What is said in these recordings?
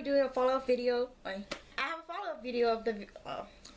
be doing a follow-up video. I have a follow-up video of the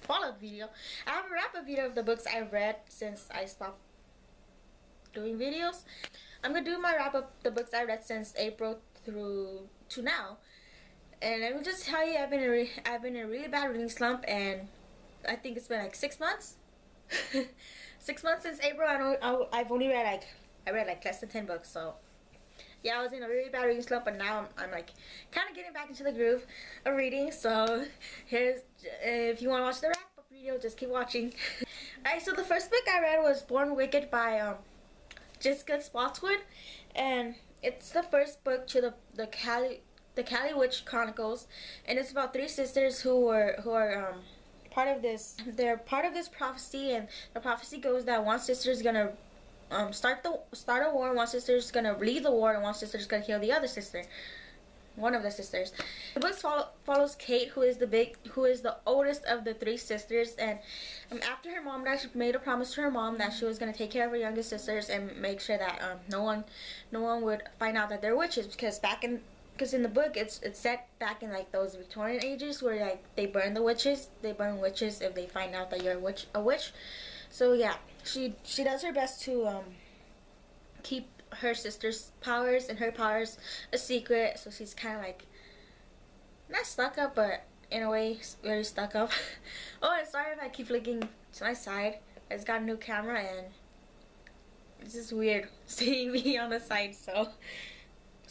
follow-up video. I have a wrap-up video of the books I read since I stopped doing videos. I'm gonna do my wrap-up the books I read since April through to now. And let me just tell you, I've been in a really bad reading slump, and I think it's been like 6 months. 6 months since April. I've only read like less than 10 books. So yeah, I was in a really bad reading slump, but now I'm like kind of getting back into the groove of reading. So here's, if you want to watch the wrap-up video, just keep watching. Alright, so the first book I read was Born Wicked by Jessica Spotswood, and it's the first book to the Cali Witch Chronicles, and it's about 3 sisters who are part of this. They're part of this prophecy, and the prophecy goes that one sister is gonna start a war, one sister is gonna lead the war, and one sister is gonna kill the other sister. One of the sisters. The book follows Kate, who is the oldest of the 3 sisters, and after her mom died, she made a promise to her mom that she was gonna take care of her youngest sisters and make sure that no one would find out that they're witches, because in the book it's set back in like those Victorian ages where like they burn witches if they find out that you're a witch. So yeah, she does her best to keep her sister's powers and her powers a secret. So she's kind of like not stuck up, but in a way very stuck up. Oh, and sorry if I keep looking to my side. I just got a new camera and it's just weird seeing me on the side. So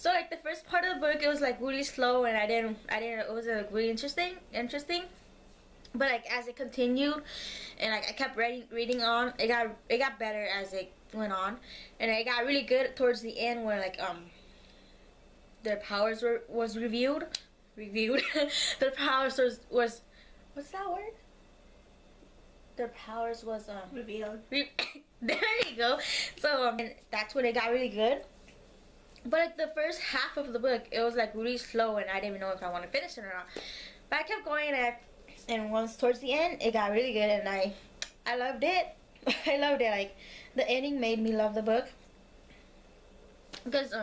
like the first part of the book, it was like really slow, and it was like really interesting. But like as it continued, and like I kept reading on, it got better as it went on, and it got really good towards the end where like their powers was reviewed. Their powers was what's that word? Their powers was revealed. There you go. So and that's when it got really good. But like the first half of the book, it was like really slow, and I didn't even know if I want to finish it or not. But I kept going, and once towards the end, it got really good, and I loved it. I loved it. Like the ending made me love the book because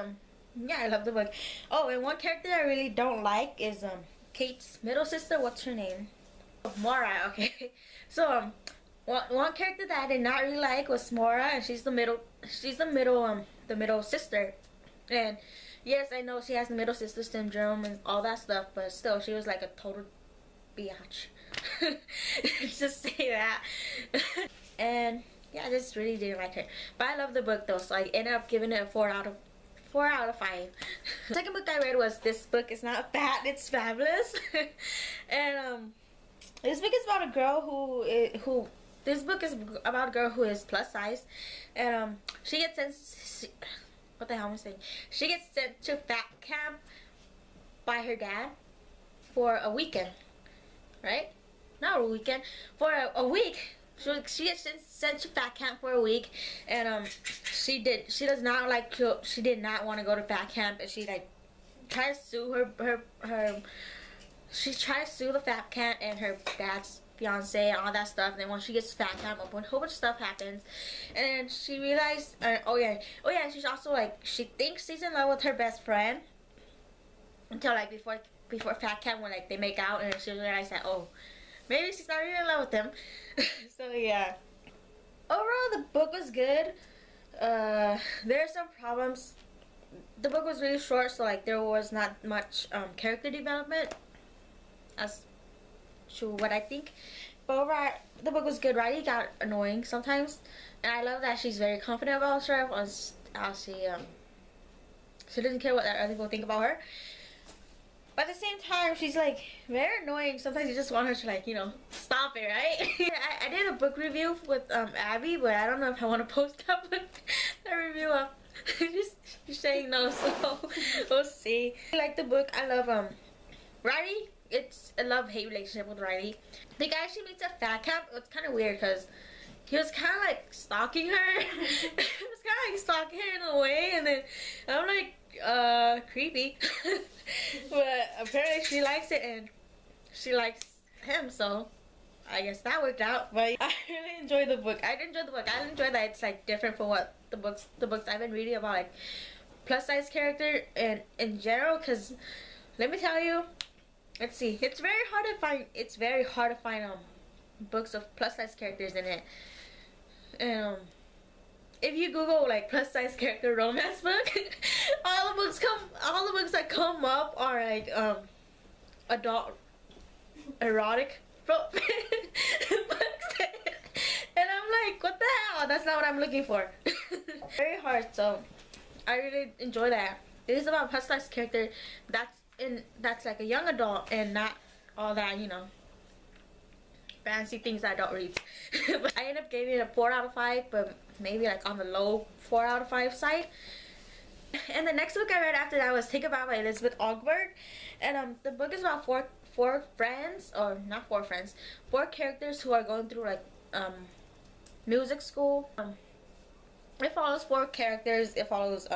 yeah, I love the book. Oh, and one character I really don't like is Kate's middle sister. What's her name? Mora. Okay. So one character that I did not really like was Mora, and she's the middle sister. And yes, I know she has the middle sister syndrome and all that stuff, but still, she was like a total biatch. Just say that. And yeah, I just really didn't like her. But I love the book though, so I ended up giving it a 4 out of 5. The second book I read was This Book Is Not Fat, It's Fabulous. And this book is about a girl this book is about a girl who is plus size, and she gets sent. What the hell am I saying? She gets sent to fat camp by her dad for a weekend, right? Not a weekend, for a week. She gets sent to fat camp for a week, and she did not want to go to fat camp, and she like tried to sue she tried to sue the fat camp and her dad's fiance and all that stuff. And then when she gets to fat camp, a whole bunch of stuff happens, and then she realized oh yeah, she's also like, she thinks she's in love with her best friend until like before fat camp, when like they make out, and she realized that, oh, maybe she's not really in love with him. So yeah, overall the book was good. There are some problems. The book was really short, so like there was not much character development as to what I think. But overall, the book was good. Riley got annoying sometimes, and I love that she's very confident about herself. How she doesn't care what other people think about her. But at the same time, she's like very annoying. Sometimes you just want her to, like, you know, stop it, right? I did a book review with Abby, but I don't know if I want to post that review up. just saying no, so we'll see. I like the book. I love Riley. It's a love-hate relationship with Riley. The guy she meets at fat camp, it's kind of weird because he was kind of like stalking her. He was kind of like stalking her in a way, and then I'm like, creepy. But apparently she likes it, and she likes him, so I guess that worked out. But I really enjoyed the book. I enjoyed that it's like different from what the books I've been reading about, like plus size character and in general. Because let me tell you, let's see. It's very hard to find. It's very hard to find books of plus size characters in it. And if you Google like plus size character romance book, all the books that come up are like adult erotic books. And I'm like, what the hell? That's not what I'm looking for. Very hard, so I really enjoy that. It is about a plus size character that's like a young adult and not all that, you know, fancy things that adult reads. But I ended up giving it a 4 out of 5, but maybe like on the low 4 out of 5 side. And the next book I read after that was Think About by Elizabeth Ogburn. And the book is about four friends, or not four friends, 4 characters who are going through like music school. It follows 4 characters. It follows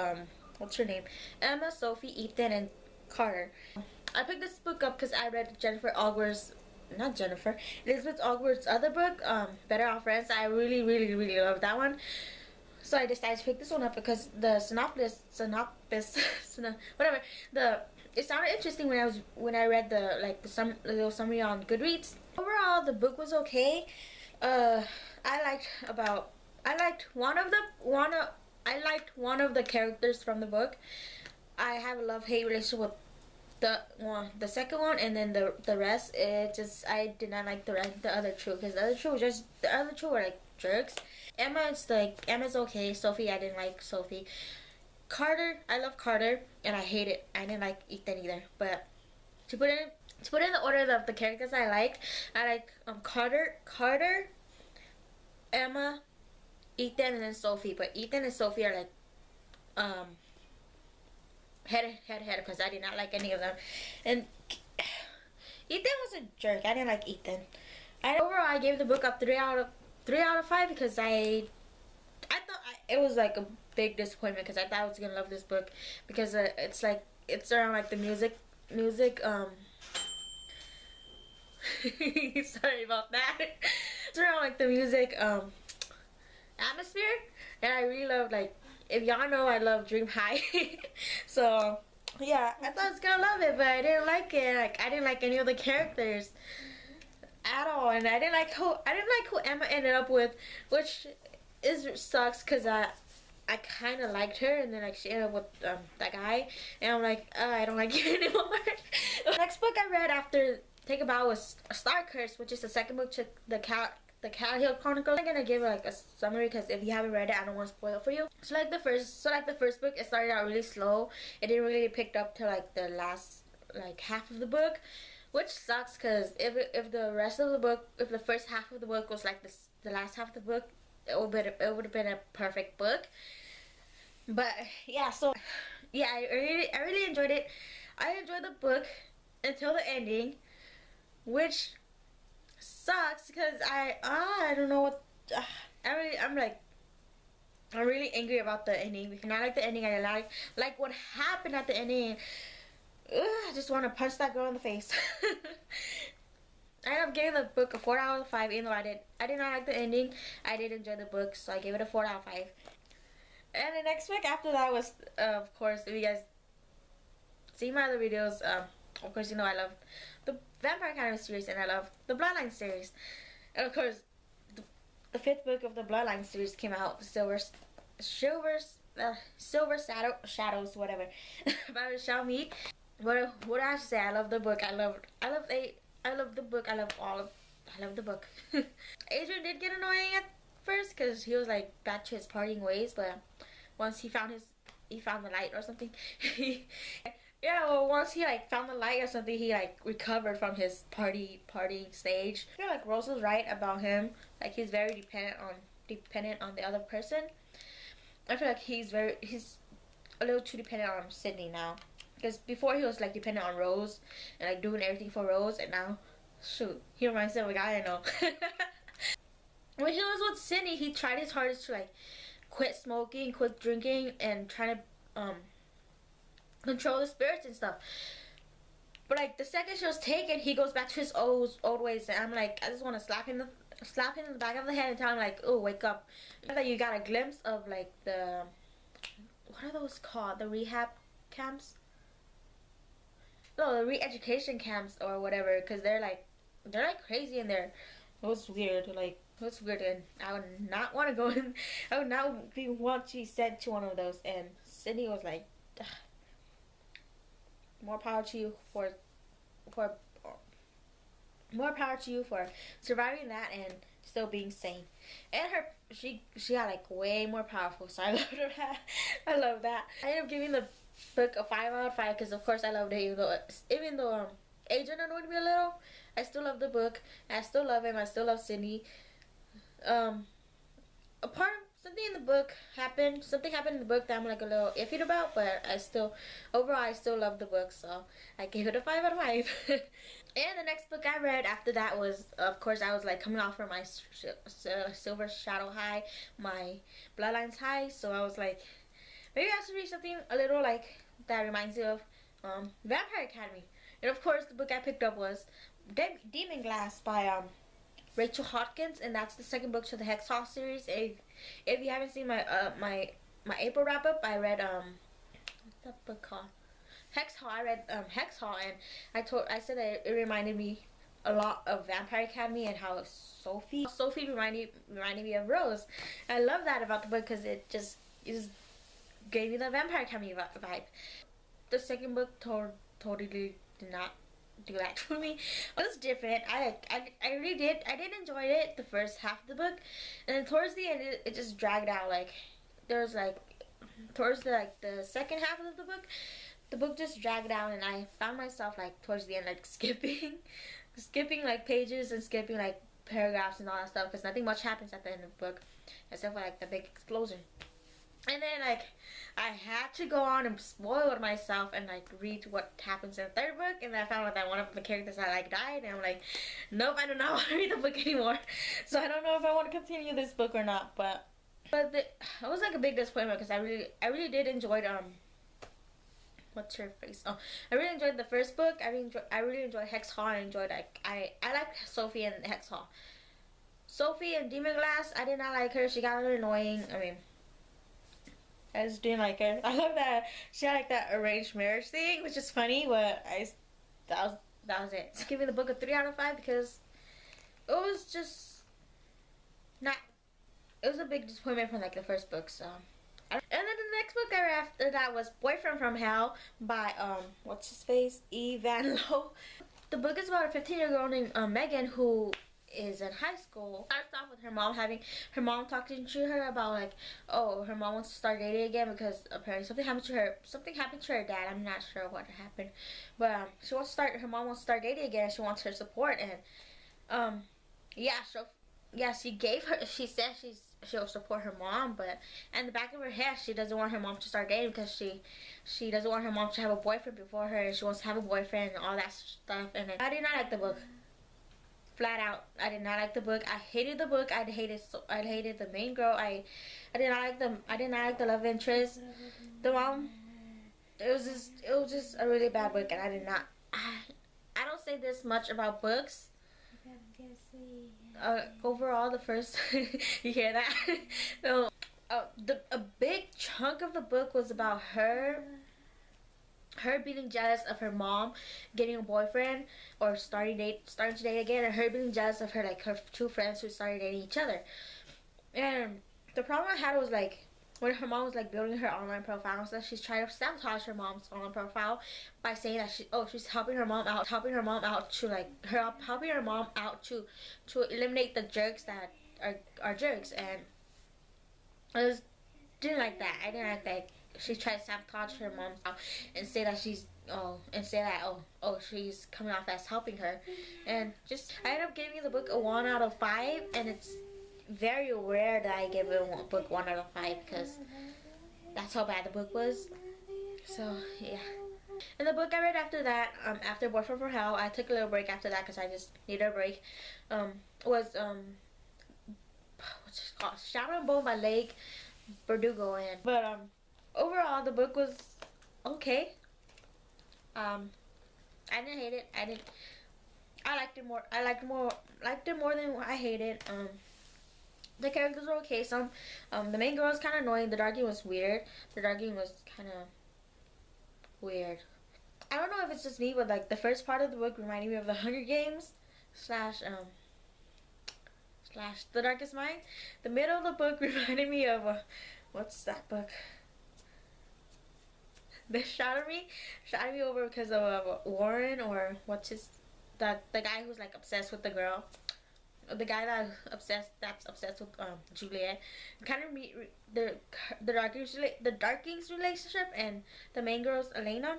what's her name? Emma, Sophie, Ethan, and Carter. I picked this book up because I read Elizabeth Ogbur's other book, Better Off Friends. I really love that one. So I decided to pick this one up because the whatever, it sounded interesting when I read the little summary on Goodreads. Overall, the book was okay. I liked one of the characters from the book. I have a love-hate relationship with the second one, and then the rest, I did not like the other two, because the other two were like jerks. Emma's okay. Sophie, I didn't like Sophie. Carter, I love Carter, and I didn't like Ethan either. But to put in the order of the characters I like Carter, Emma, Ethan, and then Sophie. But Ethan and Sophie are like head because I did not like any of them. And Ethan was a jerk. I didn't like Ethan. Overall, I gave the book up 3 out of 5 because I thought it was like a big disappointment, because I thought I was gonna love this book, because it's around like the music sorry about that. It's around like the music atmosphere, and I really love, like, if y'all know, I love Dream High. So yeah, I thought I was gonna love it, but I didn't like it. Like, I didn't like any of the characters at all, and I didn't like who Emma ended up with, which sucks, because I kind of liked her, and then like she ended up with that guy, and I'm like, I don't like you anymore. The next book I read after Think About was Star Curse, which is the second book to the Cat Hill Chronicles. I'm gonna give like a summary, because if you haven't read it, I don't want to spoil it for you. So like the first book, it started out really slow. It didn't really pick up to like the last half of the book, which sucks, because if the first half of the book was like the last half of the book, it would have been a perfect book. But yeah, so yeah, I really enjoyed it. I enjoyed the book until the ending, which sucks, because I don't know what I'm really angry about the ending. And I like the ending. I like what happened at the ending. I just want to punch that girl in the face. I ended up giving the book a 4 out of 5, even though I did not like the ending. I did enjoy the book, so I gave it a 4 out of 5. And the next book after that was, of course, if you guys see my other videos, of course, you know I love the Vampire Academy series, and I love the Bloodline series. And of course, the 5th book of the Bloodline series came out, Silver Shadows, whatever. By Michelle Mead. What I have to say, I love the book. I love the book. I love the book. Adrian did get annoying at first, because he was like back to his partying ways, but once he found the light or something, once he like found the light or something, he like recovered from his partying stage. I feel like Rose was right about him. Like, he's very dependent on the other person. I feel like he's a little too dependent on Sydney now. Because before he was like dependent on Rose and like doing everything for Rose, and now, shoot, he reminds me of a guy I know. When he was with Sydney, he tried his hardest to like quit smoking, quit drinking, and trying to control the spirits and stuff. But like the second she was taken, he goes back to his old ways, and I'm like, I just want to slap him in the back of the head and tell him like, oh, wake up. That you got a glimpse of like what are those called? The rehab camps. no, the re-education camps or whatever, because they're like crazy in there. It was weird, like it was weird, and I would not want to go in. I would not want to be sent to one of those. And Sydney was like, "Ugh, more power to you for more power to you for surviving that and still being sane." And she had like way more powerful, so I loved her. I love that. I ended up giving the book a 5 out of 5 because of course I loved it, even though Adrian annoyed me a little. I still love the book. I still love him. I still love Cindy. Um, a part something in the book happened. Something happened in the book that I'm like a little iffy about, but overall I still love the book, so I gave it a 5 out of 5. And the next book I read after that was, of course, I was like coming off from my Silver Shadow high, my Bloodlines high, so I was like, maybe I should read something a little like that reminds you of Vampire Academy. And of course, the book I picked up was Demon Glass by Rachel Hawkins, and that's the second book to the Hex Hall series. If you haven't seen my my April wrap up, I read what's that book called? Hex Hall. I read Hex Hall, and I said that it reminded me a lot of Vampire Academy and how Sophie reminded me of Rose. I love that about the book because it just gave me the Vampire Academy vibe. The second book totally did not do that for me. It was different. I really did. I did enjoy it the first half of the book, and then towards the end it just dragged out. Like there was like towards the second half of the book just dragged out, and I found myself like towards the end like skipping like pages and skipping like paragraphs and all that stuff because nothing much happens at the end of the book except for like the big explosion. And then like I had to go on and spoil myself and like read what happens in the third book, and then I found out that one of the characters I like died, and I'm like, nope, I do not want to read the book anymore. So I don't know if I want to continue this book or not, but it was like a big disappointment because I really did enjoy what's her face? Oh, I really enjoyed the first book. I really enjoyed Hex Hall. I enjoyed I liked Sophie and Hex Hall. Sophie and Demon Glass, I did not like her. She got a little annoying. I mean, I just didn't like her. I love that she had like that arranged marriage thing, which is funny, but that was it. Just giving the book a 3 out of 5 because it was just not. It was a big disappointment from like the first book, so. And then the next book I read after that was Boyfriend from Hell by what's his face, E. Van Lowe. The book is about a 15-year-old girl named Megan who is in high school. Starts off with her mom talking to her about like, oh, her mom wants to start dating again because apparently something happened to her dad. I'm not sure what happened, but her mom wants to start dating again. She wants her support, and she said she'll support her mom, but in the back of her head she doesn't want her mom to start dating because she doesn't want her mom to have a boyfriend before her, and she wants to have a boyfriend and all that stuff. And I did not like the book. Flat out, I did not like the book. I hated the book. I hated the main girl. I did not like the love interest. The mom. It was just a really bad book, and I did not. I don't say this much about books. Overall, the first you hear that? No. A big chunk of the book was about her being jealous of her mom getting a boyfriend or starting to date again, and her being jealous of her two friends who started dating each other. And the problem I had was like when her mom was like building her online profile and stuff, she's trying to sabotage her mom's online profile by saying that she's helping her mom out to eliminate the jerks that are jerks. And I didn't like that. I didn't like that. She tried to sabotage her mom and say that she's coming off as helping her, and just I ended up giving the book a 1 out of 5, and it's very rare that I give a book 1 out of 5 because that's how bad the book was. So yeah. And the book I read after that, after Boyfriend from Hell, I took a little break after that because I just needed a break. Was what's it called? Shadow and Bone by Lake Verdugo, but overall the book was okay. I didn't hate it. I liked it more. I liked it more than I hated. The characters were okay. The main girl was kind of annoying. The darking was weird. The darking was kind of weird. I don't know if it's just me, but like the first part of the book reminded me of the Hunger Games slash slash The Darkest Mind. The middle of the book reminded me of what's that book? The shot me over because of Warren, or what's his, the guy who's like obsessed with the girl, the guy that's obsessed with Juliet. Kind of the Darkings relationship and the main girl's Elena,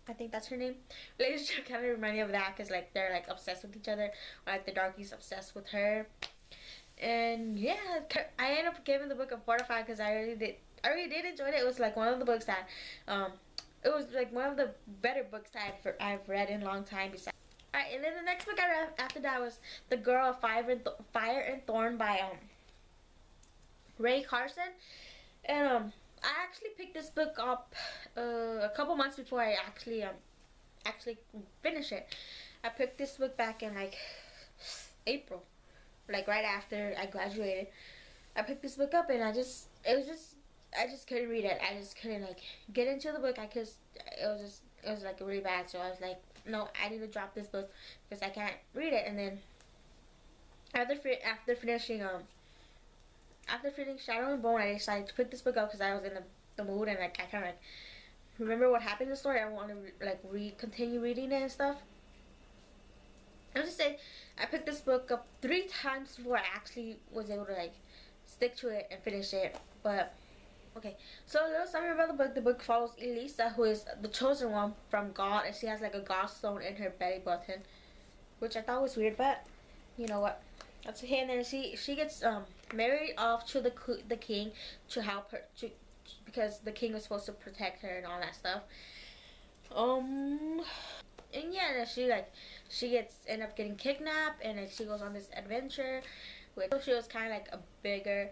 I think that's her name, relationship kind of remind me of that, because like they're like obsessed with each other, or like the Darkie's obsessed with her. And yeah, I ended up giving the book a Fortified because I really did enjoy it. It was like one of the books that it was like one of the better books that I've read in a long time. Besides, alright, and then the next book I read after that was The Girl of Fire and Thorn by Ray Carson. And I actually picked this book up a couple months before I actually finished it. I picked this book back in like April, like right after I graduated. I picked this book up and I just couldn't read it. I just couldn't like get into the book. It was like really bad. So I was like, no, I need to drop this book because I can't read it. And then after finishing Shadow and Bone, I decided to pick this book up because I was in the mood, and like I kind of like remember what happened in the story. I want to like continue reading it and stuff. I'll just say I picked this book up 3 times before I actually was able to like stick to it and finish it. But okay, so a little summary about the book. The book follows Elisa, who is the chosen one from God, and she has like a God stone in her belly button, which I thought was weird, but you know what? That's okay. And then she gets married off to the king to help her because the king was supposed to protect her and all that stuff. And yeah, then she end up getting kidnapped, and then she goes on this adventure. She was kind of like a bigger.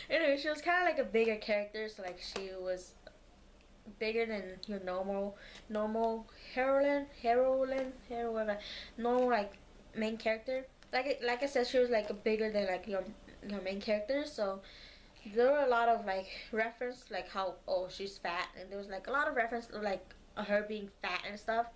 Anyway, she was kind of like a bigger character, so like she was bigger than your normal heroine, normal like main character. Like I said, she was like bigger than like your main character. So there were a lot of like reference, like how she's fat, and there was like a lot of reference to like her being fat and stuff.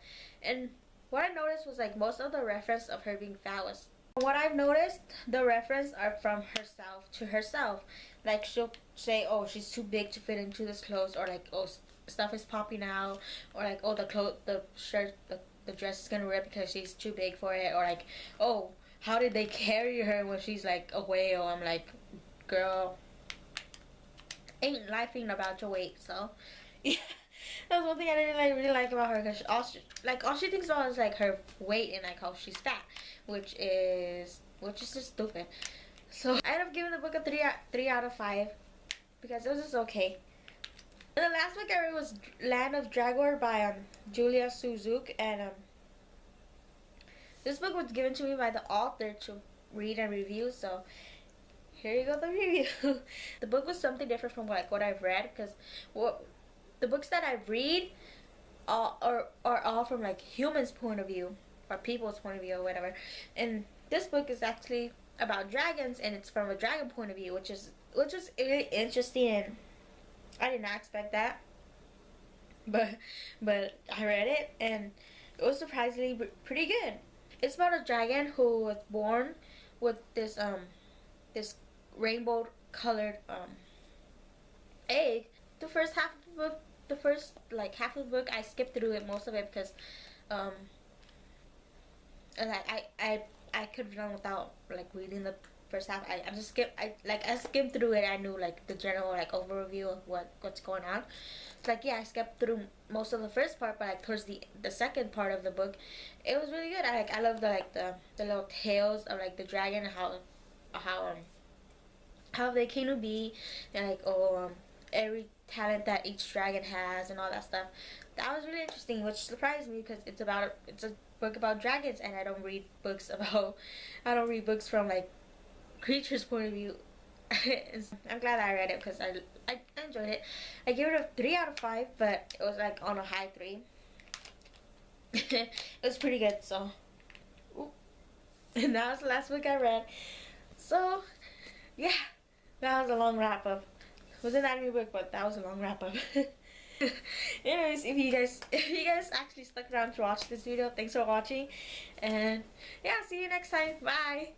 And what I noticed was like most of the reference of her being fat was, what I've noticed, the reference are from herself to herself. Like she'll say, oh, she's too big to fit into this clothes, or like, oh, stuff is popping out, or like, oh, the shirt, the dress is gonna rip because she's too big for it, or like, oh, how did they carry her when she's like a whale? I'm like, girl, ain't laughing about your weight. So yeah, that's one thing I didn't really like about her, because all she thinks about is like her weight and like how she's fat, which is just stupid. So I ended up giving the book a 3 out of 5 because it was just okay. And the last book I read was Land of Dragor by Julia Suzuk, and this book was given to me by the author to read and review. So here you go, the review. The book was something different from what I've read, because the books that I read are all from like humans' point of view, or people's point of view, or whatever. And this book is actually about dragons, and it's from a dragon point of view, which was really interesting, and I did not expect that. But I read it, and it was surprisingly pretty good. It's about a dragon who was born with this rainbow colored egg. The first half of the book, half of the book, I skipped through it, most of it, because and I could have done without like reading the first half. I skimmed through it. I knew like the general like overview of what's going on. It's like, yeah, I skipped through most of the first part, but like towards the second part of the book, it was really good. I love the little tales of like the dragon, how they came to be, and like every talent that each dragon has and all that stuff. That was really interesting, which surprised me because it's a book about dragons, and I don't read books from like creatures' point of view. I'm glad I read it because I enjoyed it. I gave it a 3 out of 5, but it was like on a high 3. It was pretty good. So, and that was the last book I read. So, yeah, that was a long wrap up. Wasn't that a new book, but that was a long wrap up. Anyways, if you guys actually stuck around to watch this video, thanks for watching, and yeah, see you next time. Bye.